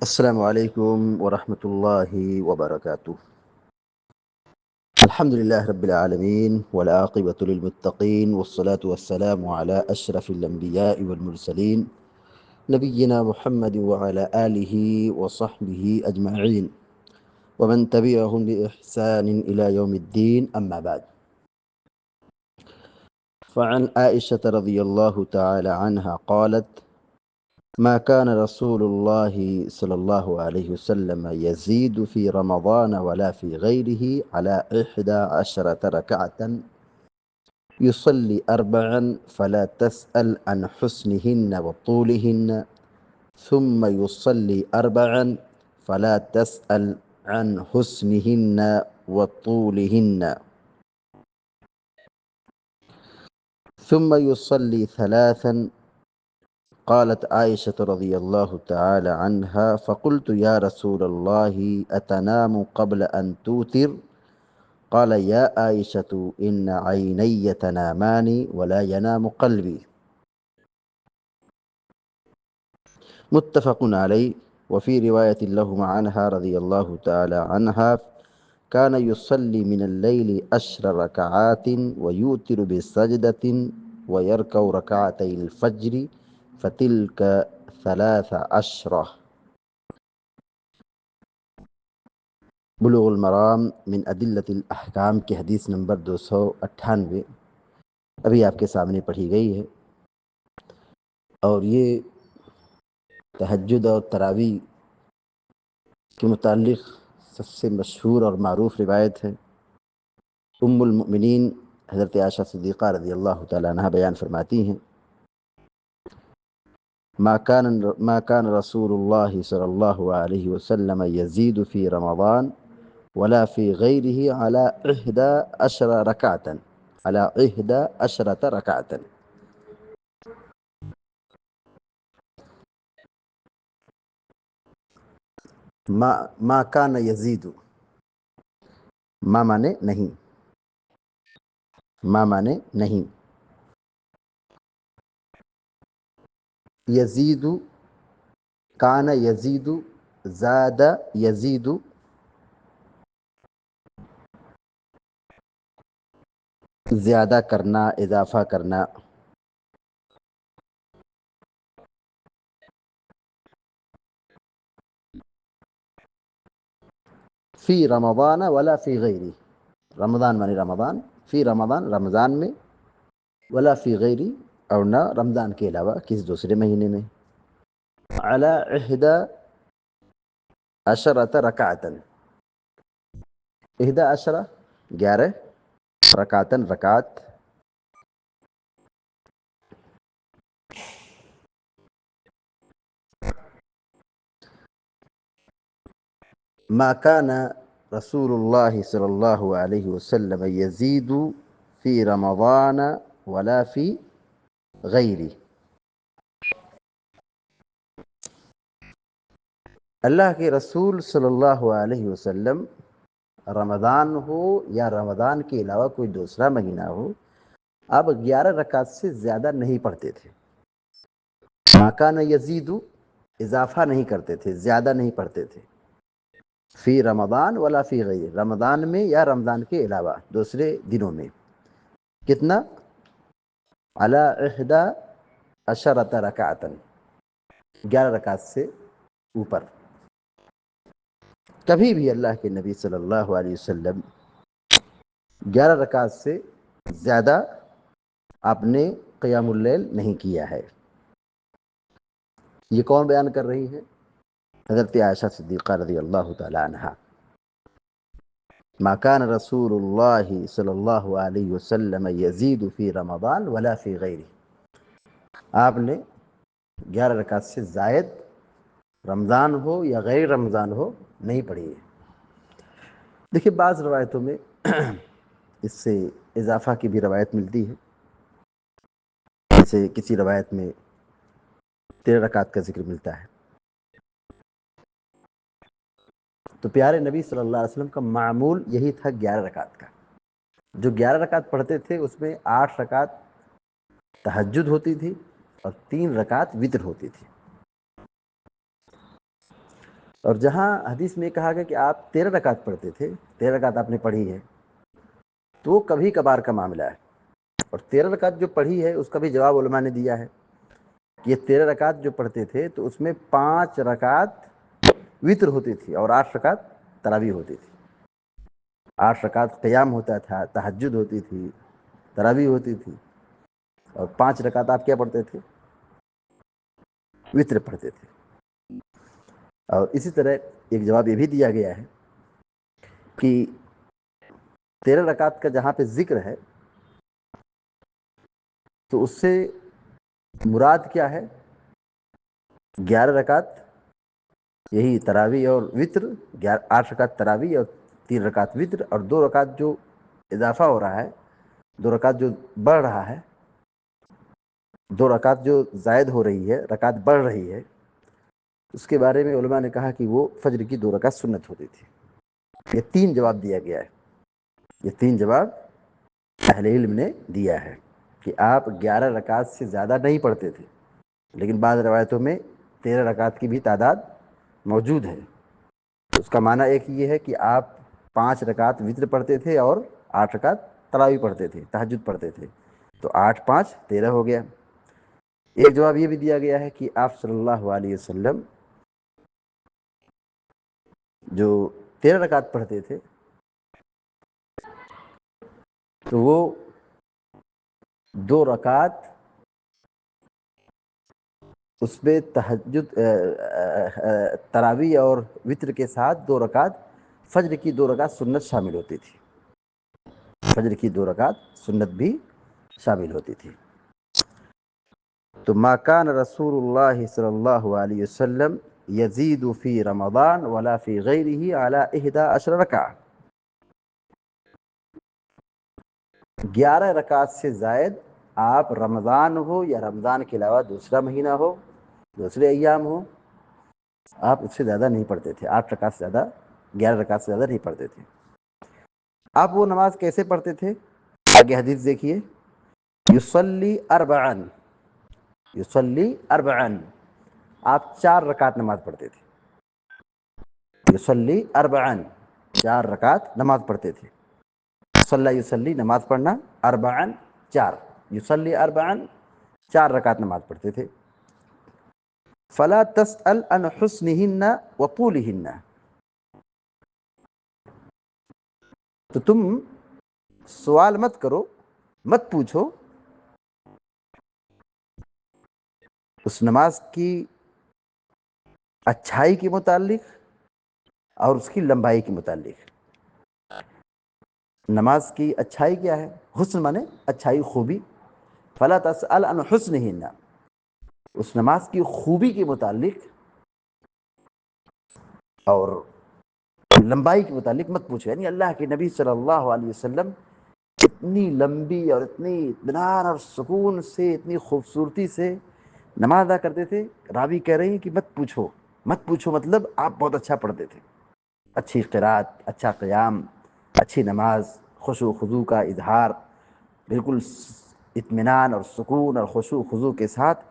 السلام عليكم ورحمة الله وبركاته. الحمد لله رب العالمين والعاقبة للمتقين والصلاة والسلام على أشرف الأنبياء والمرسلين نبينا محمد وعلى آله وصحبه أجمعين ومن تبعهم بإحسان إلى يوم الدين، أما بعد. فعن عائشة رضي الله تعالى عنها قالت: ما كان رسول الله صلى الله عليه وسلم يزيد في رمضان ولا في غيره على 11 ركعة يصلي 4 فلا تسأل عن حسنهن وطولهن ثم يصلي 4 فلا تسأل عن حسنهن وطولهن ثم يصلي 3. قالت عائشة رضي الله تعالى عنها: فقلت يا رسول الله أتنام قبل أن توتر؟ قال: يا عائشة إن عيني تنامان ولا ينام قلبي. متفق عليه. وفي رواية لهما عنها رضي الله تعالى عنها: كان يصلي من الليل 10 ركعات ويوتر بسجدة ويركع ركعتي الفجر فتلك 13. بلوغ المرام من ادلت الاحکام کی حدیث نمبر 298 ابھی آپ کے سامنے پڑھی گئی ہے، اور یہ تہجد اور تراویح کے متعلق سب سے مشہور اور معروف روایت ہے۔ ام المؤمنین حضرت عائشہ صدیقہ رضی اللہ تعالیٰ عنہ بیان فرماتی ہیں: ما كان رسول الله صلی اللہ علیہ وسلم يزيد في رمضان ولا في غيره على 11 ركعة على 11 ركعة. ما كان يزيد، ما مانے نہیں، ما مانے نہیں، یزید، کان یزید، زاد یزید، زیادہ کرنا، اضافہ کرنا۔ فی رمضان ولا فی غیری، رمضان مانے رمضان، فی رمضان رمضان میں، ولا فی غیری اور نہ رمضان کے علاوہ کسی دوسرے مہینے میں۔ علی 11 رکعتن، 11 رکعتن رکعت۔ ما كان رسول الله صلی اللہ علیہ وسلم یزید فی رمضان ولا فی غیری، اللہ کے رسول صلی اللہ علیہ وسلم رمضان ہو یا رمضان کے علاوہ کوئی دوسرا مہینہ ہو، اب 11 رکعت سے زیادہ نہیں پڑھتے تھے۔ ما کان یزید، اضافہ نہیں کرتے تھے، زیادہ نہیں پڑھتے تھے۔ فی رمضان ولا فی غیر، رمضان میں یا رمضان کے علاوہ دوسرے دنوں میں۔ کتنا؟ علی 11 رکعتن، 11 رکعت سے اوپر۔ کبھی بھی اللہ کے نبی صلی اللہ علیہ وسلم 11 رکعت سے زیادہ آپ نے قیام اللیل نہیں کیا ہے۔ یہ کون بیان کر رہی ہے؟ حضرت عائشہ صدیقہ رضی اللہ تعالی عنہا۔ ما كان رسول اللہ صلی اللہ علیہ وسلم یزید فی رمضان ولا فی غیرہ، آپ نے 11 رکعت سے زائد رمضان ہو یا غیر رمضان ہو نہیں پڑھی ہے۔ دیکھیے بعض روایتوں میں اس سے اضافہ کی بھی روایت ملتی ہے، جیسے کسی روایت میں 13 رکعت کا ذکر ملتا ہے۔ تو پیارے نبی صلی اللہ علیہ وسلم کا معمول یہی تھا 11 رکعت کا۔ جو 11 رکعت پڑھتے تھے اس میں 8 رکعت تہجد ہوتی تھی اور 3 رکعت وتر ہوتی تھی۔ اور جہاں حدیث میں کہا گیا کہ آپ 13 رکعت پڑھتے تھے، 13 رکعت آپ نے پڑھی ہے، تو وہ کبھی کبھار کا معاملہ ہے. اور 13 رکعت جو پڑھی ہے اس کا بھی جواب علماء نے دیا ہے کہ یہ 13 رکعت جو پڑھتے تھے تو اس میں 5 رکعت وطر ہوتی تھی اور 8 رکعت تراویح ہوتی تھی. 8 رکعت قیام ہوتا تھا، تہجد ہوتی تھی، تراویح ہوتی تھی، اور 5 رکعت آپ کیا پڑھتے تھے؟ وطر پڑھتے تھے. اور اسی طرح ایک جواب یہ بھی دیا گیا ہے کہ 13 رکعت کا جہاں پہ ذکر ہے تو اس سے مراد کیا ہے؟ 11 رکعت یہی تراویح اور وطر، 8 رکعت تراویح اور 3 رکعت وطر، اور 2 رکعت جو اضافہ ہو رہا ہے، 2 رکعت جو بڑھ رہا ہے، 2 رکعت جو زائد ہو رہی ہے، رکعت بڑھ رہی ہے، اس کے بارے میں علماء نے کہا کہ وہ فجر کی 2 رکعت سنت ہوتی تھی. یہ 3 جواب دیا گیا ہے، یہ 3 جواب اہل علم نے دیا ہے کہ آپ 11 رکعت سے زیادہ نہیں پڑھتے تھے، لیکن بعض روایتوں میں 13 رکعت کی بھی تعداد موجود ہے. اس کا معنی ایک یہ ہے کہ آپ 5 رکعت وطر پڑھتے تھے اور 8 رکعت تراویح پڑھتے تھے، تہجد پڑھتے تھے، تو 8 5 13 ہو گیا. ایک جواب یہ بھی دیا گیا ہے کہ آپ صلی اللہ علیہ وسلم جو 13 رکعت پڑھتے تھے تو وہ 2 رکعت اس میں تہجد تراویح اور وطر کے ساتھ 2 رکعت فجر کی 2 رکعت سنت شامل ہوتی تھی. فجر کی 2 رکعت سنت بھی شامل ہوتی تھی. تو ما کان رسول اللہ صلی اللہ علیہ وسلم یزید فی رمضان ولا فی غیرہ علی 11 رکعہ، 11 رکعت سے زائد آپ رمضان ہو یا رمضان کے علاوہ دوسرا مہینہ ہو، دوسرے ایام ہو، آپ اس سے زیادہ نہیں پڑھتے تھے. 8 رکعت سے زیادہ، 11 رکعت سے زیادہ نہیں پڑھتے تھے. آپ وہ نماز کیسے پڑھتے تھے؟ آگے حدیث دیکھیے، یصلی اربعا، یصلی اربعا، آپ 4 رکعت نماز پڑھتے تھے. یصلی اربعا، 4 رکعت نماز پڑھتے تھے. صلی یصلی نماز پڑھنا، اربعا 4، یصلی اربعا 4 رکعت نماز پڑھتے تھے. فلا تسأل عن حسنہن وطولہن، تو تم سوال مت کرو، مت پوچھو اس نماز کی اچھائی کے متعلق اور اس کی لمبائی کے متعلق. نماز کی اچھائی کیا ہے؟ حسن مانے اچھائی، خوبی. فلا تسأل عن حسنہن، اس نماز کی خوبی کے متعلق اور لمبائی کے متعلق مت پوچھو. یعنی اللہ کے نبی صلی اللہ علیہ وسلم اتنی لمبی اور اتنی اطمینان اور سکون سے، اتنی خوبصورتی سے نماز ادا کرتے تھے. راوی کہہ رہے ہیں کہ مت پوچھو، مت پوچھو مطلب آپ بہت اچھا پڑھتے تھے. اچھی قرات، اچھا قیام، اچھی نماز، خشوع و خضوع کا اظہار، بالکل اطمینان اور سکون اور خشوع و خضوع کے ساتھ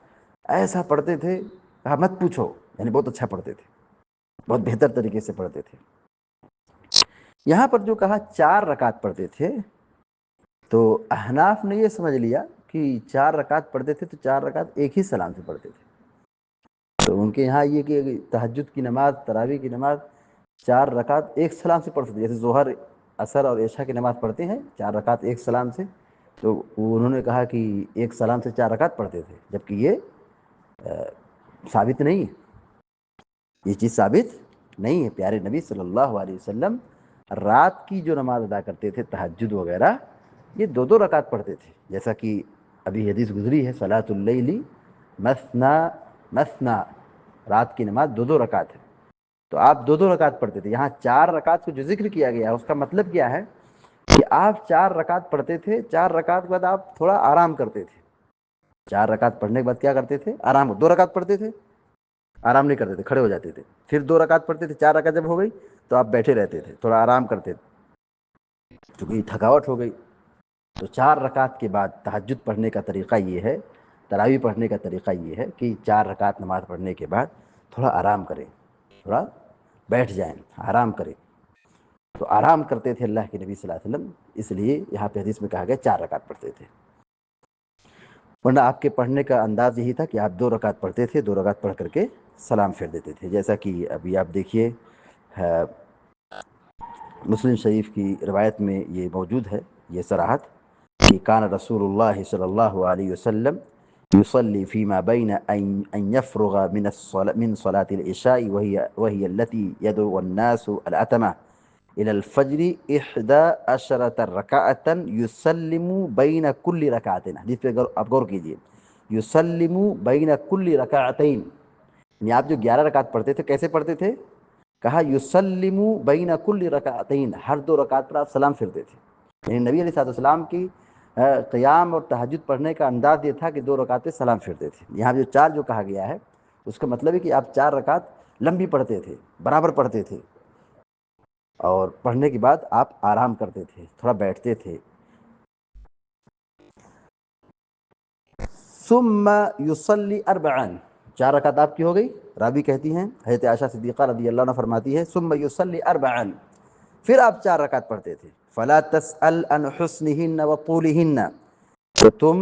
ایسا پڑھتے تھے. کہا مت پوچھو، یعنی بہت اچھا پڑھتے تھے، بہت بہتر طریقے سے پڑھتے تھے. یہاں پر جو کہا 4 رکعت پڑھتے تھے، تو احناف نے یہ سمجھ لیا کہ 4 رکعت پڑھتے تھے تو 4 رکعت ایک ہی سلام سے پڑھتے تھے. تو ان کے یہاں یہ کہ تہجد کی نماز، تراویح کی نماز 4 رکعت ایک سلام سے پڑھ سکتے، جیسے ظہر، عصر اور عشاء کی نماز پڑھتے ہیں 4 رکعت ایک سلام سے. تو انہوں نے کہا کہ ایک سلام سے 4 رکعت پڑھتے تھے، جبکہ یہ ثابت نہیں ہے، یہ چیز ثابت نہیں ہے. پیارے نبی صلی اللہ علیہ وسلم رات کی جو نماز ادا کرتے تھے، تہجد وغیرہ، یہ 2 رکعت پڑھتے تھے. جیسا کہ ابھی حدیث گزری ہے، صلاۃ اللیل مثنا مثنا، رات کی نماز 2 رکعت ہے. تو آپ 2 رکعت پڑھتے تھے. یہاں 4 رکعت کو جو ذکر کیا گیا ہے اس کا مطلب کیا ہے کہ آپ 4 رکعت پڑھتے تھے، 4 رکعت کے بعد آپ تھوڑا آرام کرتے تھے. 4 رکعت پڑھنے کے بعد کیا کرتے تھے؟ آرام. 2 رکعت پڑھتے تھے، آرام نہیں کرتے تھے، کھڑے ہو جاتے تھے. پھر 2 رکعت پڑھتے تھے، 4 رکعت جب ہو گئی تو آپ بیٹھے رہتے تھے، تھوڑا آرام کرتے تھے کیونکہ تھکاوٹ ہو گئی. تو 4 رکعت کے بعد تہجد پڑھنے کا طریقہ یہ ہے، تراویح پڑھنے کا طریقہ یہ ہے کہ 4 رکعت نماز پڑھنے کے بعد تھوڑا آرام کریں، تھوڑا بیٹھ جائیں، آرام کریں. تو آرام کرتے تھے اللہ کے نبی صلی اللہ علیہ وسلم، اس لیے یہاں پہ حدیث میں کہا گیا 4 رکعت پڑھتے تھے. ورنہ آپ کے پڑھنے کا انداز یہی تھا کہ آپ 2 رکعت پڑھتے تھے، 2 رکعت پڑھ کر کے سلام پھیر دیتے تھے. جیسا کہ ابھی آپ دیکھیے مسلم شریف کی روایت میں یہ موجود ہے، یہ صراحت کہ کان رسول اللہ صلی اللہ علیہ وسلم يصلي فيما بين أن يفرغ من صلاة العشاء وهي التي يدعو الناس الأتمة إلى الفجر 11 ركعة يسلم بين كل ركعتين. حدیث پہ آپ غور کیجیے، يسلم بين كل ركعتين، یعنی آپ جو 11 رکعت پڑھتے تھے کیسے پڑھتے تھے؟ کہا يسلم بين كل ركعتين، ہر 2 رکعت پر آپ سلام پھرتے تھے. یعنی نبی علیہ السلام کی قیام اور تہجد پڑھنے کا انداز یہ تھا کہ 2 رکعت پہ سلام پھرتے تھے. یہاں جو 4 جو کہا گیا ہے اس کا مطلب ہے کہ آپ 4 رکعت لمبی پڑھتے تھے، برابر پڑھتے تھے، اور پڑھنے کے بعد آپ آرام کرتے تھے، تھوڑا بیٹھتے تھے. ثم يصلي 4، 4 رکعت آپ کی ہو گئی. راوی کہتی ہیں حضرت عائشہ صدیقہ رضی اللہ عنہ فرماتی ہے ثم يصلي 4، پھر آپ 4 رکعت پڑھتے تھے. فلا تسأل عن حسنهن وطولهن، تو تم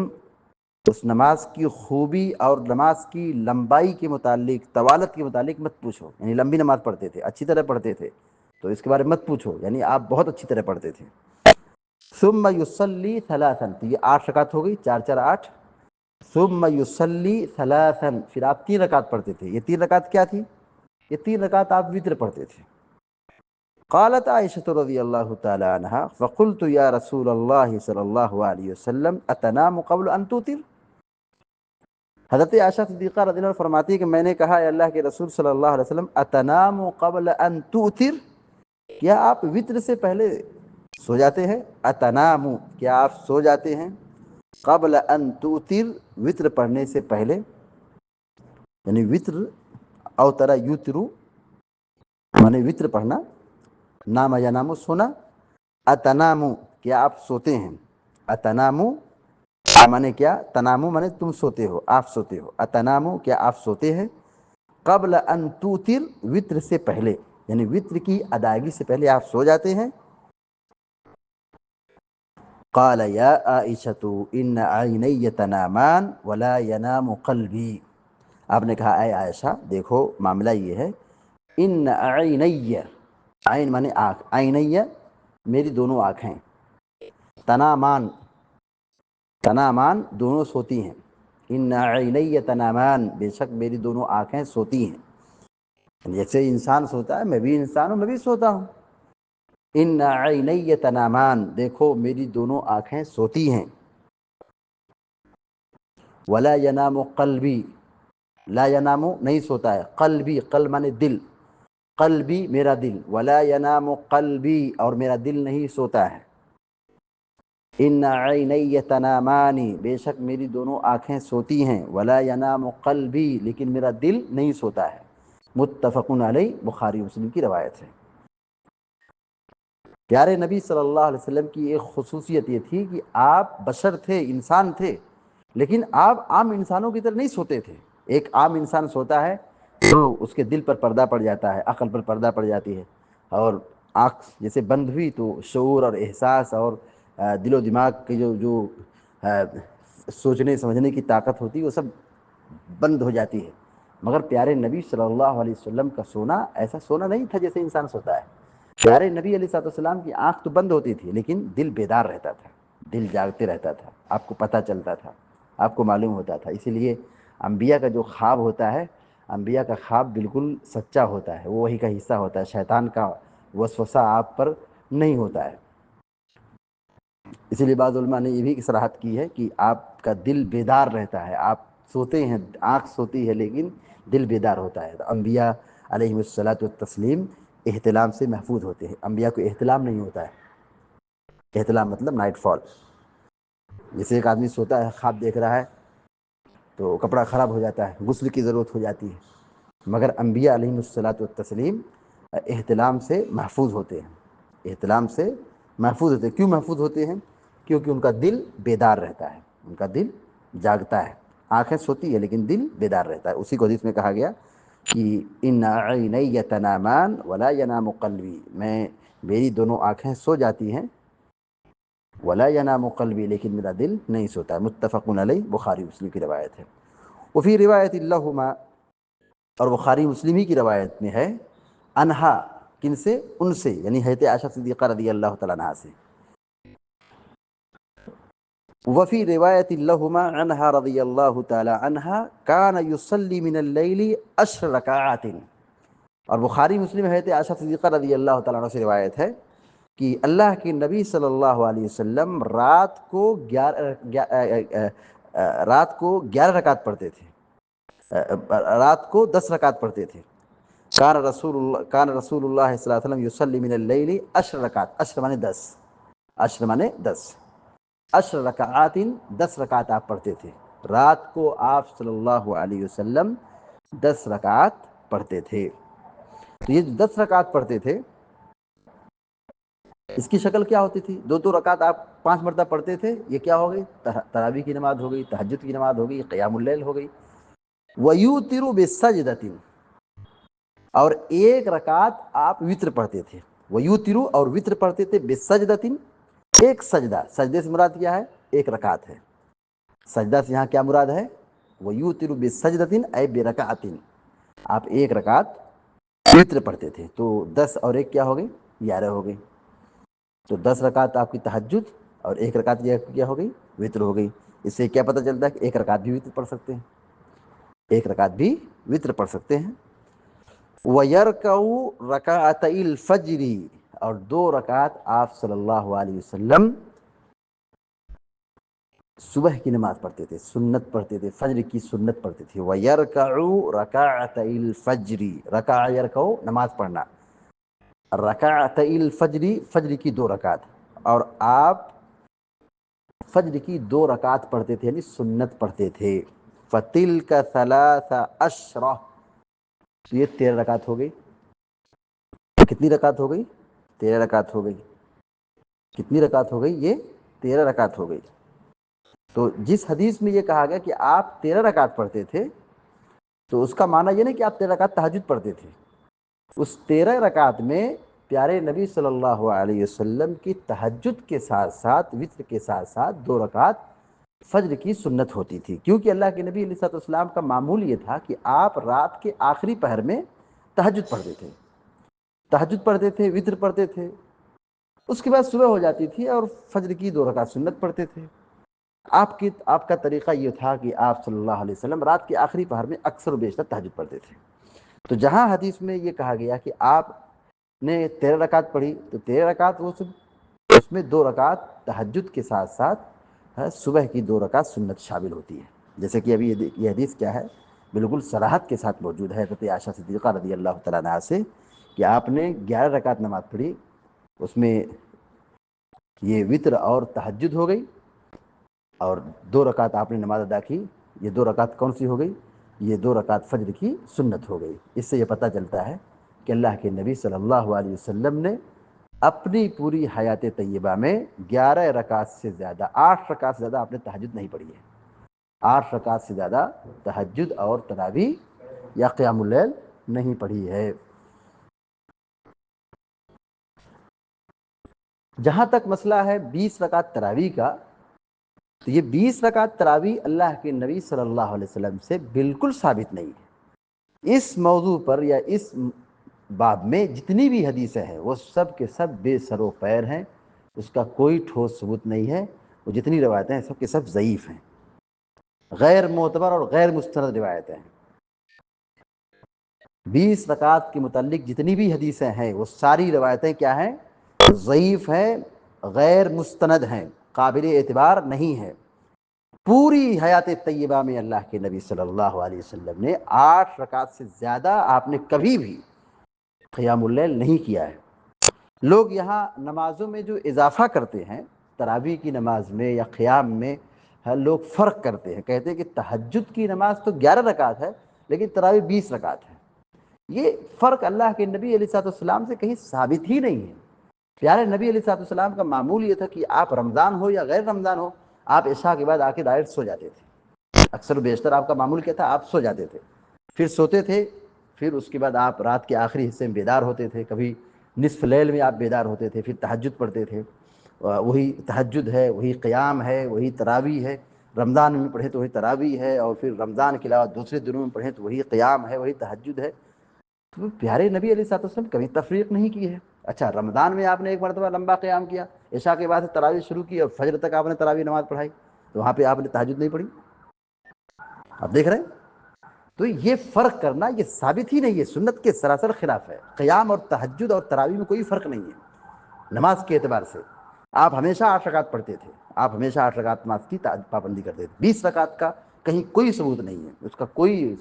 اس نماز کی خوبی اور نماز کی لمبائی کے متعلق، طوالت کے متعلق مت پوچھو. یعنی لمبی نماز پڑھتے تھے، اچھی طرح پڑھتے تھے، تو اس کے بارے میں مت پوچھو، یعنی آپ بہت اچھی طرح پڑھتے تھے. ثم يصلي 3، تو یہ 8 رکعت ہو گئی، 4 4 8. ثم يصلي 3، پھر آپ 3 رکعت پڑھتے تھے. یہ 3 رکعت کیا تھی؟ یہ 3 رکعت آپ وتر پڑھتے تھے. قالت عائشة رضی اللہ تعالی عنہا فقلت یا رسول اللہ صلی اللہ علیہ وسلم اتنام قبل ان توتر. حضرت عائشہ صدیقہ رضی اللہ عنہ فرماتی ہے کہ میں نے کہا اے اللہ کے رسول صلی اللہ علیہ وسلم اتنام قبل ان توتر، کیا آپ وتر سے پہلے سو جاتے ہیں؟ اتنام، کیا آپ سو جاتے ہیں؟ قبل ان توتر، وتر پڑھنے سے پہلے. یعنی وتر اوتر یوترو مانے وتر پڑھنا، نام یا نامو سونا. اتنامو، کیا آپ سوتے ہیں؟ اتنامو مانے کیا؟ تنامو مانے تم سوتے ہو، آپ سوتے ہو. اتنامو، کیا آپ سوتے ہیں؟ قبل ان توتر، وتر سے پہلے، یعنی وتر کی ادائیگی سے پہلے آپ سو جاتے ہیں. قال یا عائشۃ ان عینی تنامان ولا ینام قلبی. آپ نے کہا اے عائشہ دیکھو معاملہ یہ ہے، ان عینی، عین مانے آنکھ، عینی میری دونوں آنکھیں، تنامان، تنامان دونوں سوتی ہیں. ان عینی تنامان، بے شک میری دونوں آنکھیں سوتی ہیں. جیسے انسان سوتا ہے، میں بھی انسان ہوں، میں بھی سوتا ہوں. ان عینی تنامان، دیکھو میری دونوں آنکھیں سوتی ہیں. ولا ینام قلبی، لا ینام نہیں سوتا ہے، قلبی، قلب مانے دل، قلبی میرا دل، ولا ینام قلبی اور میرا دل نہیں سوتا ہے. ان عینی تنامانی، بے شک میری دونوں آنکھیں سوتی ہیں. ولا ینام قلبی، لیکن میرا دل نہیں سوتا ہے. متفق علیہ، بخاری مسلم کی روایت ہے. پیارے نبی صلی اللہ علیہ وسلم کی ایک خصوصیت یہ تھی کہ آپ بشر تھے، انسان تھے، لیکن آپ عام انسانوں کی طرح نہیں سوتے تھے. ایک عام انسان سوتا ہے تو اس کے دل پر پردہ پڑ جاتا ہے، عقل پر پردہ پڑ جاتی ہے، اور آنکھ جیسے بند ہوئی تو شعور اور احساس اور دل و دماغ کی جو سوچنے سمجھنے کی طاقت ہوتی ہے وہ سب بند ہو جاتی ہے. مگر پیارے نبی صلی اللہ علیہ وسلم کا سونا ایسا سونا نہیں تھا جیسے انسان سوتا ہے. پیارے نبی علیہ السلام کی آنکھ تو بند ہوتی تھی لیکن دل بیدار رہتا تھا، دل جاگتے رہتا تھا، آپ کو پتہ چلتا تھا، آپ کو معلوم ہوتا تھا. اسی لیے انبیاء کا جو خواب ہوتا ہے، انبیاء کا خواب بالکل سچا ہوتا ہے، وہ وحی کا حصہ ہوتا ہے، شیطان کا وسوسہ آپ پر نہیں ہوتا ہے. اسی لیے بعض علماء نے یہ بھی صراحت کی ہے کہ آپ کا دل بیدار رہتا ہے، آپ سوتے ہیں، آنکھ سوتی ہے لیکن دل بیدار ہوتا ہے. تو انبیاء علیہ الصلاۃ والتسلیم احتلام سے محفوظ ہوتے ہیں. انبیاء کو احتلام نہیں ہوتا ہے. احتلام مطلب نائٹ فال. جیسے ایک آدمی سوتا ہے، خواب دیکھ رہا ہے تو کپڑا خراب ہو جاتا ہے، غسل کی ضرورت ہو جاتی ہے. مگر انبیاء علیہ الصلاۃ والتسلیم احتلام سے محفوظ ہوتے ہیں، احتلام سے محفوظ ہوتے ہیں. کیوں محفوظ ہوتے ہیں؟ کیونکہ ان کا دل بیدار رہتا ہے، ان کا دل جاگتا ہے. آنکھیں سوتی ہے لیکن دل بیدار رہتا ہے. اسی کو حدیث میں کہا گیا کہ ان عینی تنامان ولا ینام قلبی، میری دونوں آنکھیں سو جاتی ہیں، ولا ینام قلبی لیکن میرا دل نہیں سوتا ہے۔ متفق علیہ، بخاری مسلم کی روایت ہے۔ وفی روایت اللہما، اور بخاری مسلم ہی کی روایت میں ہے، انہا، کن سے؟ ان سے، یعنی حضرت عائشہ صدیقہ رضی اللہ تعالیٰ عنہا سے۔ وفی روایت لہما عنہا رضی اللہ تعالی عنہا کان یصلی من اللیل 10 رکعات، اور بخاری مسلم حضرت عائشہ صدیقہ رضی اللہ تعالیٰ عنہ سے روایت ہے کہ اللہ کے نبی صلی اللہ علیہ وسلم رات کو 11 رکعت پڑھتے تھے، رات کو 10 رکعت پڑھتے تھے۔ کان رسول اللہ صلی اللہ علیہ وسلم یصلی من اللیل 10 رکعات، 10 مانے 10، 10 مانے 10، 10 رکعات، 10 رکعت آپ پڑھتے تھے۔ رات کو آپ صلی اللہ علیہ وسلم 10 رکعت پڑھتے تھے۔ تو یہ جو 10 رکعت پڑھتے تھے، اس کی شکل کیا ہوتی تھی؟ 2 رکعت آپ 5 مرتبہ پڑھتے تھے، یہ کیا ہو گئی؟ تراویح کی نماز ہو گئی، تہجد کی نماز ہو گئی، قیام اللیل ہو گئی۔ وَيُوتِرُ بِالسَّجْدَةٍ، اور 1 رکعت آپ وتر پڑھتے تھے۔ وَيُوتِرُ، اور وتر پڑھتے تھے، بِالسَّجْدَةٍ، ایک سجدہ، سجدے سے مراد کیا ہے؟ 1 رکعت ہے۔ سجدہ سے یہاں کیا مراد ہے؟ وَيُوتِرُ بِالسَّجْدَةٍ اے بِرَكَعَةٍ، آپ 1 رکعت وتر پڑھتے تھے۔ تو 10 اور 1 کیا ہو گئی؟ 11 ہو گئی۔ تو 10 رکعت آپ کی تہجد اور 1 رکعت کیا ہو گئی؟ وتر ہو گئی۔ اس سے کیا پتہ چلتا ہے کہ 1 رکعت بھی وتر پڑھ سکتے ہیں، 1 رکعت بھی وتر پڑھ سکتے ہیں۔ وَيَرْكَعُ رَكَعَتَيِ الْفَجْرِ، اور 2 رکعت آپ صلی اللہ علیہ وسلم صبح کی نماز پڑھتے تھے، سنت پڑھتے تھے، فجر کی سنت پڑھتے تھے۔ وَيَرْكَعُ رَكَعَتَيِ الْفَجْرِ، رکع یرکعُ نماز پڑھنا، رکعتي الفجر، فجر کی 2 رکعت، اور آپ فجر کی 2 رکعت پڑھتے تھے، یعنی سنت پڑھتے تھے۔ فَتِلْكَ 13، تو یہ 13 رکعت ہو گئی۔ کتنی رکعت ہو گئی؟ 13 رکعت ہو گئی۔ کتنی رکعت ہو گئی؟ یہ 13 رکعت ہو گئی۔ تو جس حدیث میں یہ کہا گیا کہ آپ 13 رکعت پڑھتے تھے، تو اس کا معنی یہ نہیں کہ آپ 13 رکعت تہجد پڑھتے تھے۔ اس 13 رکعت میں پیارے نبی صلی اللہ علیہ وسلم کی تہجد کے ساتھ ساتھ، وتر کے ساتھ ساتھ 2 رکعت فجر کی سنت ہوتی تھی، کیونکہ اللہ کے نبی علیہ السلام کا معمول یہ تھا کہ آپ رات کے آخری پہر میں تہجد پڑھتے تھے، تہجد پڑھتے تھے، وتر پڑھتے تھے، اس کے بعد صبح ہو جاتی تھی اور فجر کی 2 رکعت سنت پڑھتے تھے۔ آپ کا طریقہ یہ تھا کہ آپ صلی اللہ علیہ وسلم رات کے آخری پہر میں اکثر و بیشتر تہجد پڑھتے تھے۔ تو جہاں حدیث میں یہ کہا گیا کہ آپ نے 13 رکعت پڑھی، تو 13 رکعت وہ اس میں 2 رکعت تہجد کے ساتھ ساتھ صبح کی 2 رکعت سنت شامل ہوتی ہے، جیسے کہ ابھی یہ حدیث کیا ہے، بالکل صراحت کے ساتھ موجود ہے حضرت عائشہ صدیقہ رضی اللہ تعالیٰ عنہا سے، کہ آپ نے 11 رکعت نماز پڑھی، اس میں یہ وتر اور تہجد ہو گئی، اور 2 رکعت آپ نے نماز ادا کی۔ یہ 2 رکعت کون سی ہو گئی؟ یہ 2 رکعت فجر کی سنت ہو گئی۔ اس سے یہ پتہ چلتا ہے کہ اللہ کے نبی صلی اللہ علیہ وسلم نے اپنی پوری حیات طیبہ میں 11 رکعت سے زیادہ، 8 رکعت سے زیادہ آپ نے تہجد نہیں پڑھی ہے، 8 رکعت سے زیادہ تہجد اور تراویح یا قیام اللیل نہیں پڑھی ہے۔ جہاں تک مسئلہ ہے 20 رکعت تراویح کا، تو یہ 20 رکعت تراویح اللہ کے نبی صلی اللہ علیہ وسلم سے بالکل ثابت نہیں ہے۔ اس موضوع پر یا اس باب میں جتنی بھی حدیثیں ہیں وہ سب کے سب بے سر و پیر ہیں، اس کا کوئی ٹھوس ثبوت نہیں ہے۔ وہ جتنی روایتیں ہیں سب کے سب ضعیف ہیں، غیر معتبر اور غیر مستند روایتیں ہیں۔ 20 رکعت کے متعلق جتنی بھی حدیثیں ہیں وہ ساری روایتیں کیا ہیں؟ ضعیف ہیں، غیر مستند ہیں، قابل اعتبار نہیں ہے۔ پوری حیات طیبہ میں اللہ کے نبی صلی اللہ علیہ وسلم نے 8 رکعت سے زیادہ آپ نے کبھی بھی قیام اللیل نہیں کیا ہے۔ لوگ یہاں نمازوں میں جو اضافہ کرتے ہیں، تراویح کی نماز میں یا قیام میں، لوگ فرق کرتے ہیں، کہتے ہیں کہ تہجد کی نماز تو 11 رکعت ہے لیکن تراویح 20 رکعت ہے۔ یہ فرق اللہ کے نبی علیہ السلام سے کہیں ثابت ہی نہیں ہے۔ پیارے نبی علیہ السلام کا معمول یہ تھا کہ آپ رمضان ہو یا غیر رمضان ہو، آپ عشاء کے بعد آ کے ڈائریکٹ سو جاتے تھے۔ اکثر و بیشتر آپ کا معمول کیا تھا؟ آپ سو جاتے تھے، پھر سوتے تھے، پھر اس کے بعد آپ رات کے آخری حصے میں بیدار ہوتے تھے، کبھی نصف لیل میں آپ بیدار ہوتے تھے، پھر تہجد پڑھتے تھے، وہی تہجد ہے، وہی قیام ہے، وہی تراویح ہے، رمضان میں پڑھے تو وہی تراویح ہے، اور پھر رمضان کے علاوہ دوسرے دنوں میں پڑھیں تو وہی قیام ہے، وہی تہجد ہے۔ تو پیارے نبی علیہ الصلوۃ والسلام کبھی تفریق نہیں کی ہے۔ اچھا رمضان میں آپ نے ایک مرتبہ لمبا قیام کیا، عشاء کے بعد سے تراویح شروع کی اور فجر تک آپ نے تراویح نماز پڑھائی، تو وہاں پہ آپ نے تہجد نہیں پڑھی؟ آپ دیکھ رہے ہیں؟ تو یہ فرق کرنا یہ ثابت ہی نہیں ہے، سنت کے سراسر خلاف ہے۔ قیام اور تہجد اور تراویح میں کوئی فرق نہیں ہے نماز کے اعتبار سے۔ آپ ہمیشہ 8 رکعت پڑھتے تھے، آپ ہمیشہ 8 رکعت نماز کی پابندی کرتے تھے۔ 20 رکعت کا کہیں کوئی ثبوت نہیں ہے، اس کا کوئی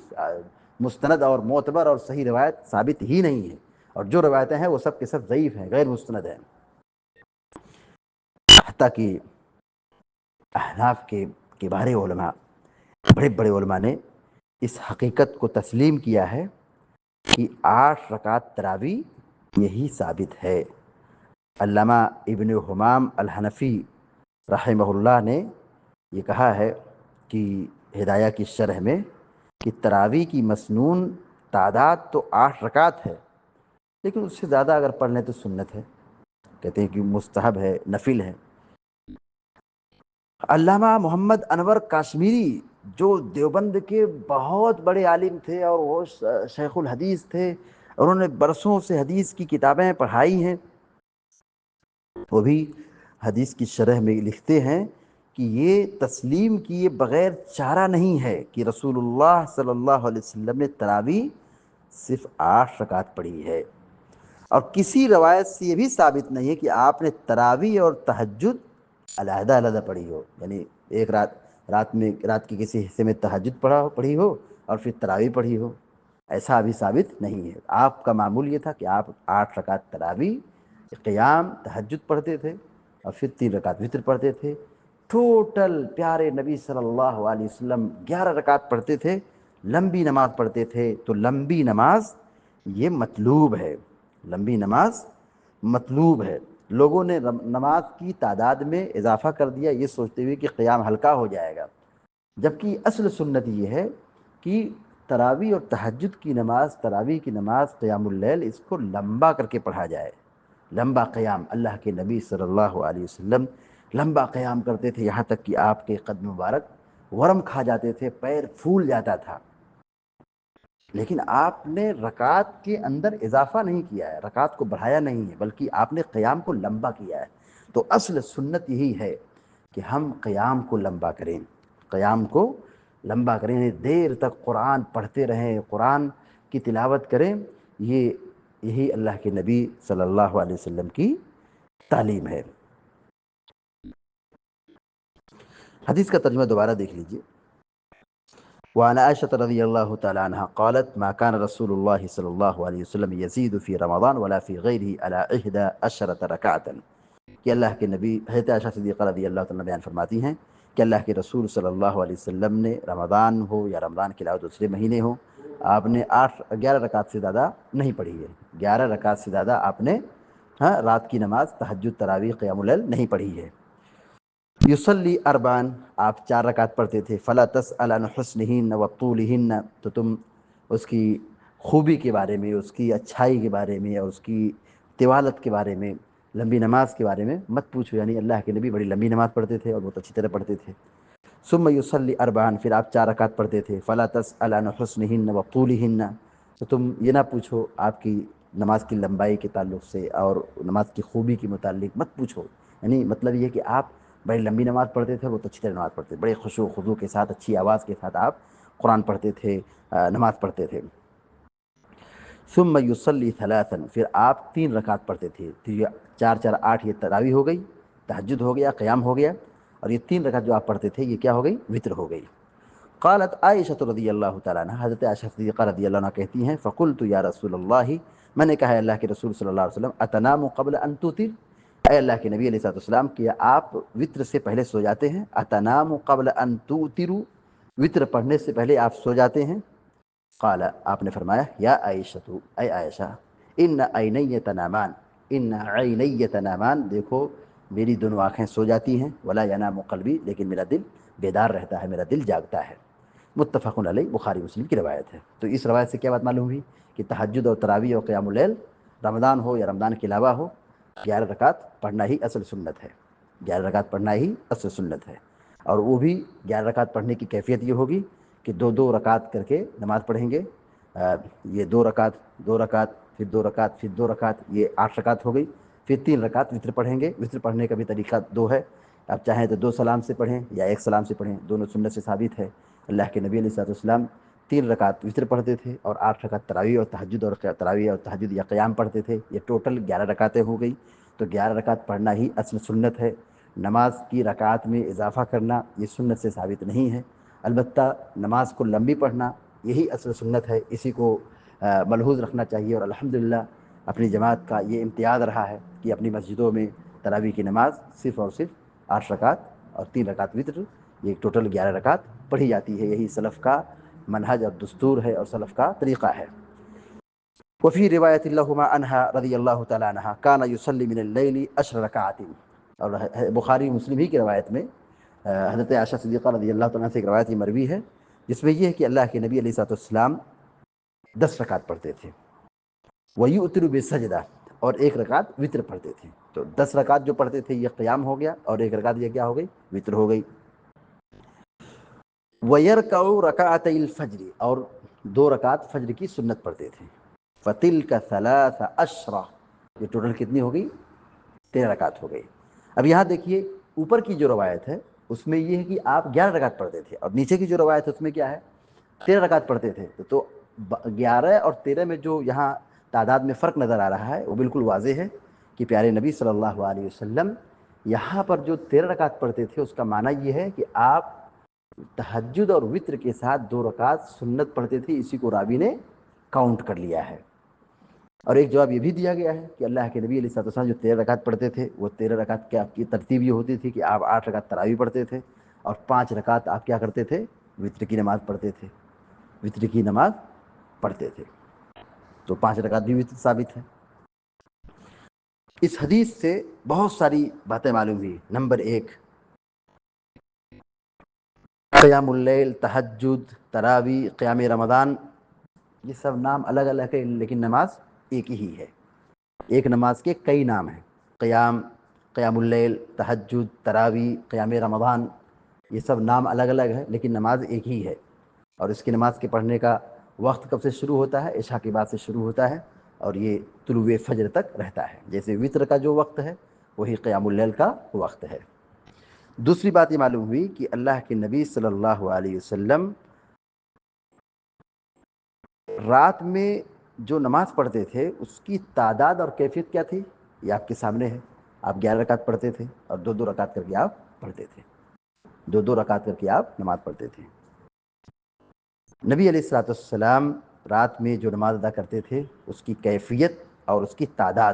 مستند اور معتبر اور صحیح روایت ثابت ہی نہیں ہے، اور جو روایتیں ہیں وہ سب کے سب ضعیف ہیں، غیر مستند ہیں۔ حتیٰ کہ احناف کے کبار علماء، بڑے بڑے علماء نے اس حقیقت کو تسلیم کیا ہے کہ 8 رکعت تراویح یہی ثابت ہے۔ علامہ ابن حمام الحنفی رحمہ اللہ نے یہ کہا ہے کہ ہدایہ کی شرح میں کہ تراویح کی مسنون تعداد تو 8 رکعت ہے، لیکن اس سے زیادہ اگر پڑھ لیں تو سنت ہے، کہتے ہیں کہ مستحب ہے، نفل ہے۔ علامہ محمد انور کاشمیری جو دیوبند کے بہت بڑے عالم تھے اور وہ شیخ الحدیث تھے، انہوں نے برسوں سے حدیث کی کتابیں پڑھائی ہیں، وہ بھی حدیث کی شرح میں لکھتے ہیں کہ یہ تسلیم کیے بغیر چارہ نہیں ہے کہ رسول اللہ صلی اللہ علیہ وسلم نے تراویح صرف 8 رکعت پڑھی ہے، اور کسی روایت سے یہ بھی ثابت نہیں ہے کہ آپ نے تراویح اور تہجد علیحدہ علیحدہ پڑھی ہو، یعنی ایک رات کے کسی حصے میں تہجد پڑھی ہو اور پھر تراویح پڑھی ہو، ایسا ابھی ثابت نہیں ہے۔ آپ کا معمول یہ تھا کہ آپ 8 رکعت تراویح، قیام، تہجد پڑھتے تھے، اور پھر 3 رکعت وتر پڑھتے تھے۔ ٹوٹل پیارے نبی صلی اللہ علیہ وسلم 11 رکعت پڑھتے تھے، لمبی نماز پڑھتے تھے۔ تو لمبی نماز یہ مطلوب ہے، لمبی نماز مطلوب ہے۔ لوگوں نے نماز کی تعداد میں اضافہ کر دیا یہ سوچتے ہوئے کہ قیام ہلکا ہو جائے گا، جبکہ اصل سنت یہ ہے کہ تراویح اور تہجد کی نماز، تراویح کی نماز، قیام اللیل، اس کو لمبا کر کے پڑھا جائے، لمبا قیام۔ اللہ کے نبی صلی اللہ علیہ وسلم لمبا قیام کرتے تھے، یہاں تک کہ آپ کے قدم مبارک ورم کھا جاتے تھے، پیر پھول جاتا تھا، لیکن آپ نے رکعت کے اندر اضافہ نہیں کیا ہے، رکعت کو بڑھایا نہیں ہے، بلکہ آپ نے قیام کو لمبا کیا ہے۔ تو اصل سنت یہی ہے کہ ہم قیام کو لمبا کریں، قیام کو لمبا کریں، یعنی دیر تک قرآن پڑھتے رہیں، قرآن کی تلاوت کریں۔ یہی اللہ کے نبی صلی اللہ علیہ وسلم کی تعلیم ہے۔ حدیث کا ترجمہ دوبارہ دیکھ لیجئے۔ وعن عائشة رضی اللہ تعالی عنہ قالت ما كان رسول اللہ صلی اللہ علیہ وسلم یزید فی رمضان ولا فی غیرہ علی 11 رکعتا، کہ اللہ کے نبی، حضرت عائشہ صدیقہ رضی اللہ تعالیٰ بیان فرماتی ہیں کہ اللہ کے رسول صلی اللہ علیہ وسلم نے رمضان ہو یا رمضان کے علاوہ دوسرے مہینے ہو، آپ نے 11 رکعت سے زیادہ نہیں پڑھی ہے، 11 رکعت سے زیادہ آپ نے رات کی نماز، تہجد، تراویح، قیام اللیل نہیں پڑھی ہے۔ یصلی اربعا، آپ 4 رکعت پڑھتے تھے۔ فلا تسأل عن حسنہن وطولہن، تو تم اس کی خوبی کے بارے میں، اس کی اچھائی کے بارے میں اور اس کی طوالت کے بارے میں، لمبی نماز کے بارے میں مت پوچھو، یعنی اللہ کے نبی بڑی لمبی نماز پڑھتے تھے اور بہت اچھی طرح پڑھتے تھے۔ ثم یصلی اربعا، پھر آپ 4 رکعت پڑھتے تھے۔ فلا تسأل عن حسنہن وطولہن، تو تم یہ نہ پوچھو آپ کی نماز کی لمبائی کے تعلق سے اور نماز کی خوبی کے متعلق مت پوچھو، یعنی مطلب یہ کہ آپ بڑی لمبی نماز پڑھتے تھے، بہت اچھی طرح نماز پڑھتے تھے، بڑے خشوع و خضوع کے ساتھ، اچھی آواز کے ساتھ آپ قرآن پڑھتے تھے، نماز پڑھتے تھے۔ ثم یصلی ثلاثا، پھر آپ 3 رکعت پڑھتے تھے۔ تو یہ 4 4 8 یہ تراویح ہو گئی، تہجد ہو گیا، قیام ہو گیا، اور یہ 3 رکعت جو آپ پڑھتے تھے یہ کیا ہو گئی؟ وتر ہو گئی۔ قالت عائشہ رضی اللہ تعالیٰ عنہ، حضرت عائشہ صدیقہ رضی اللہ عنہ کہتی ہیں فقلت یا رسول اللہ، میں نے کہا ہے اللہ کے رسول صلی اللہ علیہ وسلم، اتنام قبل ان توتر، اے اللہ کے نبی علیہ الصلوۃ والسلام، کیا آپ وطر سے پہلے سو جاتے ہیں؟ اتنام قبل ان توتروا، وطر پڑھنے سے پہلے آپ سو جاتے ہیں؟ قال، آپ نے فرمایا یا عائشہ، اے عائشہ، ان عینی تنامان، ان عینی تنامان، دیکھو میری دونوں آنکھیں سو جاتی ہیں، ولا ینام قلبی، لیکن میرا دل بیدار رہتا ہے، میرا دل جاگتا ہے۔ متفق علیہ، بخاری مسلم کی روایت ہے۔ تو اس روایت سے کیا بات معلوم ہوئی کہ تہجد اور تراویح اور قیام اللیل رمضان ہو یا رمضان کے علاوہ ہو 11 رکعت پڑھنا ہی اصل سنت ہے، 11 رکعت پڑھنا ہی اصل سنت ہے۔ اور وہ بھی 11 رکعت پڑھنے کی کیفیت یہ ہوگی کہ دو دو رکعت کر کے نماز پڑھیں گے، یہ 2 رکعت 2 رکعت پھر 2 رکعت پھر 2 رکعت، یہ 8 رکعت ہو گئی۔ پھر 3 رکعت وتر پڑھیں گے، وتر پڑھنے کا بھی طریقہ 2 ہے، آپ چاہیں تو 2 سلام سے پڑھیں یا 1 سلام سے پڑھیں، دونوں سنت سے ثابت ہے۔ اللہ کے نبی علیہ الصلوۃ والسلام 3 رکعت وتر پڑھتے تھے اور 8 رکعت تراویح اور تہجد اور تراویح اور تہجد یا قیام پڑھتے تھے، یہ ٹوٹل 11 رکعتیں ہو گئی۔ تو 11 رکعت پڑھنا ہی اصل سنت ہے، نماز کی رکعات میں اضافہ کرنا یہ سنت سے ثابت نہیں ہے، البتہ نماز کو لمبی پڑھنا یہی اصل سنت ہے، اسی کو ملحوظ رکھنا چاہیے۔ اور الحمدللہ اپنی جماعت کا یہ امتیاز رہا ہے کہ اپنی مسجدوں میں تراویح کی نماز صرف اور صرف 8 رکعت اور 3 رکعت وتر، یہ ٹوٹل 11 رکعت پڑھی جاتی ہے، یہی سلف کا منہج اور دستور ہے اور سلف کا طریقہ ہے۔ وفی روایت لہما عنہا رضی اللہ تعالیٰ عنہا کان یصلی من اللیل 10 رکعات، اور بخاری مسلم ہی کی روایت میں حضرت عائشہ صدیقہ رضی اللہ تعالیٰ سے ایک روایت یہ مروی ہے جس میں یہ ہے کہ اللہ کے نبی علیہ الصلوۃ والسلام 10 رکعت پڑھتے تھے، وَيُؤْتِرُ بِالسَّجْدَةِ، اور 1 رکعت وتر پڑھتے تھے۔ تو 10 رکعت جو پڑھتے تھے یہ قیام ہو گیا اور 1 رکعت یہ کیا ہو گئی؟ وتر ہو گئی۔ وَيَرْكَعُ رَكَعَتَيِ الْفَجْرِ، اور 2 رکعت فجر کی سنت پڑھتے تھے۔ فَتِلْكَ 13 یہ ٹوٹل کتنی ہو گئی؟ 13 رکعت ہو گئی۔ اب یہاں دیکھیے اوپر کی جو روایت ہے اس میں یہ ہے کہ آپ 11 رکعت پڑھتے تھے، اور نیچے کی جو روایت ہے اس میں کیا ہے؟ 13 رکعت پڑھتے تھے۔ تو 11 اور 13 میں جو یہاں تعداد میں فرق نظر آ رہا ہے وہ بالکل واضح ہے کہ پیارے نبی صلی اللہ علیہ وسلم یہاں پر جو 13 رکعت پڑھتے تھے اس کا معنی یہ ہے کہ آپ تہجد اور وتر کے ساتھ 2 رکعت سنت پڑھتے تھے، اسی کو راوی نے کاؤنٹ کر لیا ہے۔ اور ایک جواب یہ بھی دیا گیا ہے کہ اللہ کے نبی علیہ الصلوۃ والسلام جو 13 رکعت پڑھتے تھے وہ 13 رکعت کی آپ کی ترتیب یہ ہوتی تھی کہ آپ 8 رکعت تراویح پڑھتے تھے اور 5 رکعت آپ کیا کرتے تھے؟ وتر کی نماز پڑھتے تھے، وتر کی نماز پڑھتے تھے۔ تو 5 رکعت بھی وتر ثابت ہے۔ اس حدیث سے بہت ساری باتیں معلوم ہوئی۔ نمبر 1، قیام اللیل، تہجد، تراویح، قیام رمضان، یہ سب نام الگ الگ ہے لیکن نماز ایک ہی ہے۔ ایک نماز کے کئی نام ہیں، قیام اللیل، تہجد، تراویح، قیام رمضان، یہ سب نام الگ الگ ہے لیکن نماز ایک ہی ہے۔ اور اس کی نماز کے پڑھنے کا وقت کب سے شروع ہوتا ہے؟ عشاء کے بعد سے شروع ہوتا ہے اور یہ طلوع فجر تک رہتا ہے، جیسے وتر کا جو وقت ہے وہی قیام اللیل کا وقت ہے۔ دوسری بات یہ معلوم ہوئی کہ اللہ کے نبی صلی اللہ علیہ وسلم رات میں جو نماز پڑھتے تھے اس کی تعداد اور کیفیت کیا تھی یہ آپ کے سامنے ہے۔ آپ 11 رکعت پڑھتے تھے اور 2 رکعت کر کے آپ پڑھتے تھے، 2 رکعت کر کے آپ نماز پڑھتے تھے۔ نبی علیہ الصلوۃ والسلام رات میں جو نماز ادا کرتے تھے اس کی کیفیت اور اس کی تعداد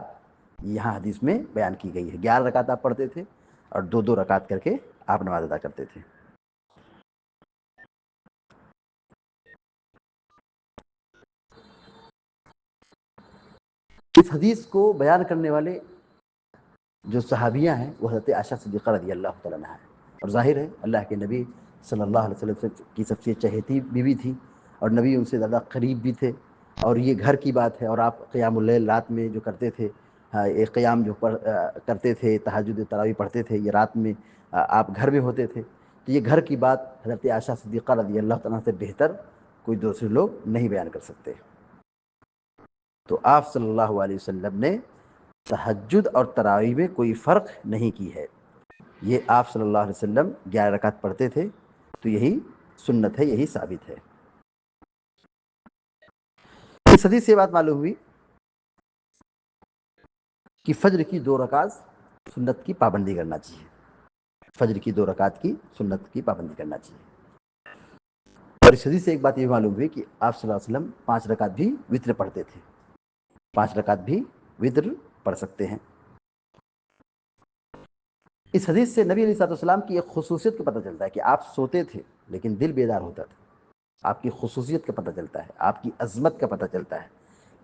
یہاں حدیث میں بیان کی گئی ہے۔ 11 رکعت آپ پڑھتے تھے اور 2 رکعت کر کے آپ نماز ادا کرتے تھے۔ اس حدیث کو بیان کرنے والے جو صحابیہ ہیں وہ حضرت عائشہ صدیقہ رضی اللہ تعالیٰ عنہا ہے، اور ظاہر ہے اللہ کے نبی صلی اللہ علیہ وسلم کی سب سے چہیتی بیوی تھی اور نبی ان سے زیادہ قریب بھی تھے، اور یہ گھر کی بات ہے۔ اور آپ قیام اللیل رات میں جو کرتے تھے، ایک قیام جو کرتے تھے، تہجد تراویح پڑھتے تھے، یہ رات میں آپ گھر میں ہوتے تھے، تو یہ گھر کی بات حضرت عائشہ صدیقہ رضی اللہ تعالیٰ سے بہتر کوئی دوسرے لوگ نہیں بیان کر سکتے۔ تو آپ صلی اللہ علیہ وسلم نے تہجد اور تراویح میں کوئی فرق نہیں کی ہے، یہ آپ صلی اللہ علیہ وسلم 11 رکعت پڑھتے تھے، تو یہی سنت ہے، یہی ثابت ہے۔ اس حدیث سے بات معلوم ہوئی کہ فجر کی 2 رکعت سنت کی پابندی کرنا چاہیے، فجر کی 2 رکعت کی سنت کی پابندی کرنا چاہیے۔ اور اس حدیث سے ایک بات یہ معلوم ہوئی کہ آپ صلی اللہ علیہ وسلم 5 رکعت بھی وتر پڑھتے تھے، 5 رکعت بھی وتر پڑھ سکتے ہیں۔ اس حدیث سے نبی علیہ الصلوۃ والسلام کی ایک خصوصیت کا پتہ چلتا ہے کہ آپ سوتے تھے لیکن دل بیدار ہوتا تھا۔ آپ کی خصوصیت کا پتہ چلتا ہے، آپ کی عظمت کا پتہ چلتا ہے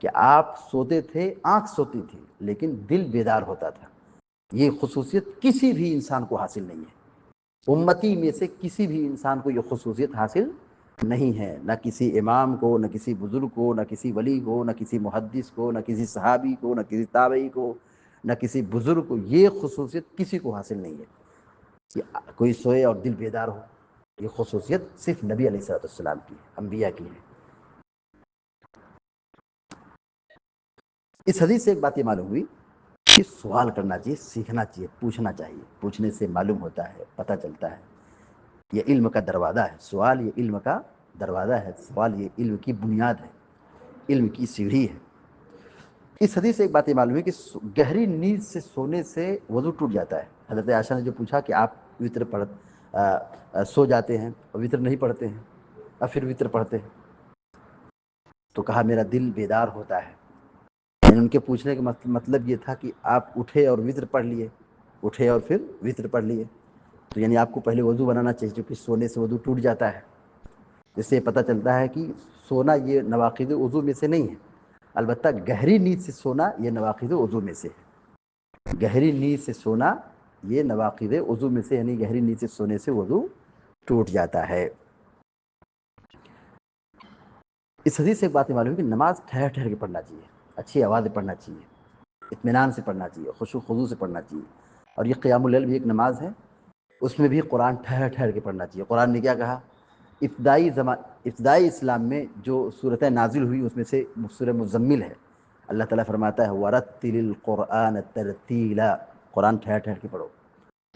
کہ آپ سوتے تھے، آنکھ سوتی تھی لیکن دل بیدار ہوتا تھا۔ یہ خصوصیت کسی بھی انسان کو حاصل نہیں ہے، امتی میں سے کسی بھی انسان کو یہ خصوصیت حاصل نہیں ہے، نہ کسی امام کو، نہ کسی بزرگ کو، نہ کسی ولی کو، نہ کسی محدث کو، نہ کسی صحابی کو، نہ کسی تابعی کو، نہ کسی بزرگ کو. یہ خصوصیت کسی کو حاصل نہیں ہے کہ کوئی سوئے اور دل بیدار ہو. یہ خصوصیت صرف نبی علیہ الصلوۃ والسلام کی ہے، انبیاء کی ہے. اس حدیث سے ایک بات یہ معلوم ہوئی کہ سوال کرنا چاہیے، سیکھنا چاہیے، پوچھنا چاہیے. پوچھنے سے معلوم ہوتا ہے، پتہ چلتا ہے. یہ علم کا دروازہ ہے. سوال یہ علم کا دروازہ ہے. سوال یہ علم کی بنیاد ہے، علم کی سیڑھی ہے. اس حدیث سے ایک بات یہ معلوم ہے کہ گہری نیند سے سونے سے وضو ٹوٹ جاتا ہے. حضرت عائشہ نے جو پوچھا کہ آپ وطر سو جاتے ہیں اور وطر نہیں پڑھتے ہیں اور پھر وطر پڑھتے ہیں، تو کہا میرا دل بیدار ہوتا ہے. یعنی ان کے پوچھنے کا مطلب یہ تھا کہ آپ اٹھے اور وطر پڑھ لیے، اٹھے اور پھر وطر پڑھ لیے. تو یعنی آپ کو پہلے وضو بنانا چاہیے، کیونکہ سونے سے وضو ٹوٹ جاتا ہے. جس سے پتہ چلتا ہے کہ سونا یہ نواقض وضو میں سے نہیں ہے. البتہ گہری نیند سے سونا یہ نواقض وضو میں سے ہے. گہری نیند سے سونا یہ نواقض وضو میں سے، یعنی گہری نیند سے سونے سے وضو ٹوٹ جاتا ہے. اس حدیث سے ایک بات معلوم ہے کہ نماز ٹھہر ٹھہر کے پڑھنا چاہیے، اچھی آواز سے پڑھنا چاہیے، اطمینان سے پڑھنا چاہیے، خشوع و خضوع سے پڑھنا چاہیے. اور یہ قیام اللیل بھی ایک نماز ہے، اس میں بھی قرآن ٹھہر ٹھہر کے پڑھنا چاہیے. قرآن نے کیا کہا؟ ابتدائی اسلام میں جو صورتیں نازل ہوئی اس میں سے سورہ مزمل ہے. اللہ تعالیٰ فرماتا ہے وَرَتِّلِ الْقُرْآنَ تَرْتِيلًا، قرآن ٹھہر ٹھہر کے پڑھو.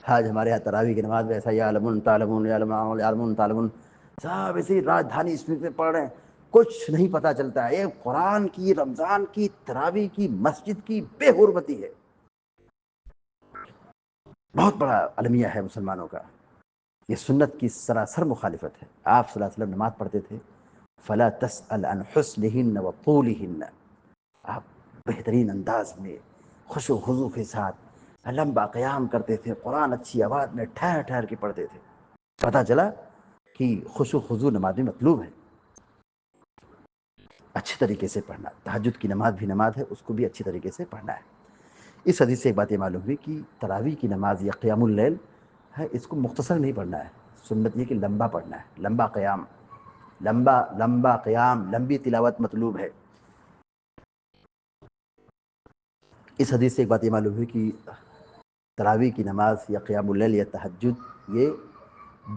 آج ہمارے یہاں تراویح کی نماز میں ایسا یعلمون تعلمون یعلمون یعلمون تعلمون، سب اسی راجدھانی اسپیڈ میں پڑھ رہے ہیں، کچھ نہیں پتہ چلتا ہے. یہ قرآن کی، رمضان کی، تراویح کی، مسجد کی بے حرمتی ہے. بہت بڑا المیہ ہے مسلمانوں کا. یہ سنت کی سراسر مخالفت ہے. آپ صلی اللہ علیہ وسلم نماز پڑھتے تھے فلا تسأل عن حسنہن وطولہن، آپ بہترین انداز میں خشوع و خضوع کے ساتھ لمبا قیام کرتے تھے، قرآن اچھی آواز میں ٹھہر ٹھہر کے پڑھتے تھے. پتہ چلا کہ خشوع و خضوع نماز میں مطلوب ہے. اچھے طریقے سے پڑھنا. تہجد کی نماز بھی نماز ہے، اس کو بھی اچھی طریقے سے پڑھنا ہے. اس حدیث سے ایک بات یہ معلوم ہوئی کہ تراویح کی نماز یا قیام اللیل ہے، اس کو مختصر نہیں پڑھنا ہے. سنت یہ کہ لمبا پڑھنا ہے، لمبا قیام، لمبا قیام، لمبی تلاوت مطلوب ہے. اس حدیث سے ایک بات یہ معلوم ہوئی کہ تراویح کی نماز یا قیام اللیل یا تہجد یہ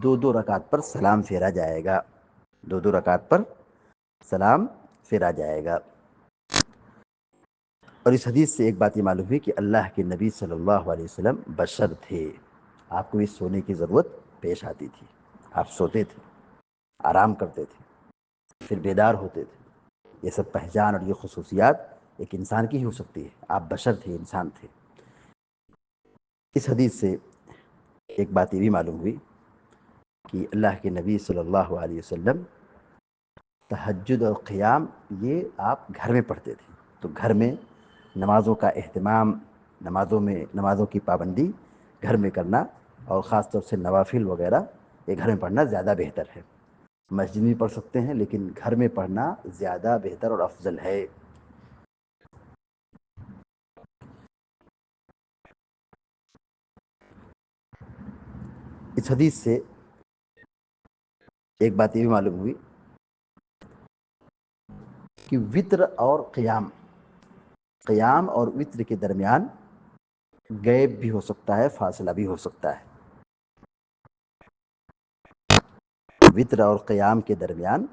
دو دو رکعت پر سلام پھیرا جائے گا. دو دو رکعت پر سلام پھیرا جائے گا. اور اس حدیث سے ایک بات یہ معلوم ہوئی کہ اللہ کے نبی صلی اللہ علیہ وسلم بشر تھے. آپ کو بھی سونے کی ضرورت پیش آتی تھی. آپ سوتے تھے، آرام کرتے تھے، پھر بیدار ہوتے تھے. یہ سب پہچان اور یہ خصوصیات ایک انسان کی ہی ہو سکتی ہے. آپ بشر تھے، انسان تھے. اس حدیث سے ایک بات یہ بھی معلوم ہوئی کہ اللہ کے نبی صلی اللہ علیہ وسلم تہجد اور قیام یہ آپ گھر میں پڑھتے تھے. تو گھر میں نمازوں کا اہتمام، نمازوں کی پابندی گھر میں کرنا، اور خاص طور سے نوافل وغیرہ یہ گھر میں پڑھنا زیادہ بہتر ہے. مسجد میں پڑھ سکتے ہیں لیکن گھر میں پڑھنا زیادہ بہتر اور افضل ہے. اس حدیث سے ایک بات یہ بھی معلوم ہوئی کہ وطر اور قیام اور وطر کے درمیان غیب بھی ہو سکتا ہے، فاصلہ بھی ہو سکتا ہے. وطر اور قیام کے درمیان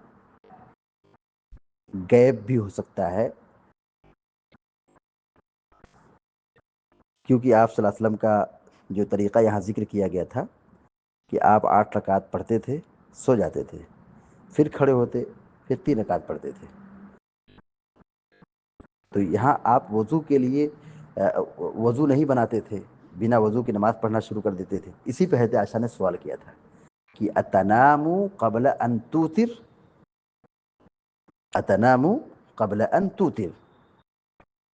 غیب بھی ہو سکتا ہے، کیونکہ آپ صلی اللہ علیہ وسلم کا جو طریقہ یہاں ذکر کیا گیا تھا کہ آپ 8 رکعت پڑھتے تھے، سو جاتے تھے، پھر کھڑے ہوتے، پھر 3 رکعت پڑھتے تھے. تو یہاں آپ وضو کے لیے وضو نہیں بناتے تھے، بنا وضو کی نماز پڑھنا شروع کر دیتے تھے. اسی پہ حضرت عائشہ نے سوال کیا تھا کہ اتنام قبل ان توتر،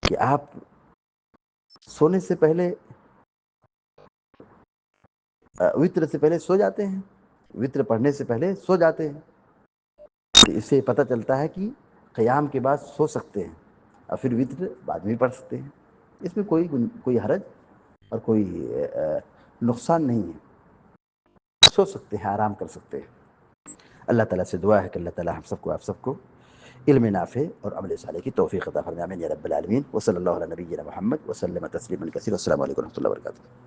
کہ آپ سونے سے پہلے وطر سے پہلے سو جاتے ہیں، وطر پڑھنے سے پہلے سو جاتے ہیں. اس سے پتہ چلتا ہے کہ قیام کے بعد سو سکتے ہیں اور پھر وطر بعد میں پڑھ سکتے ہیں. اس میں کوئی حرج اور کوئی نقصان نہیں ہے. سو سکتے ہیں، آرام کر سکتے ہیں. اللہ تعالیٰ سے دعا ہے کہ اللہ تعالیٰ ہم سب کو آپ سب کو علم نافع اور عمل صالح کی توفیق عطا فرمائے، آمین یا رب العالمین۔ وصلی اللہ علی نبینا محمد وسلم تسلیما کثیرا۔ السلام علیکم و رحمۃ اللہ وبرکاتہ۔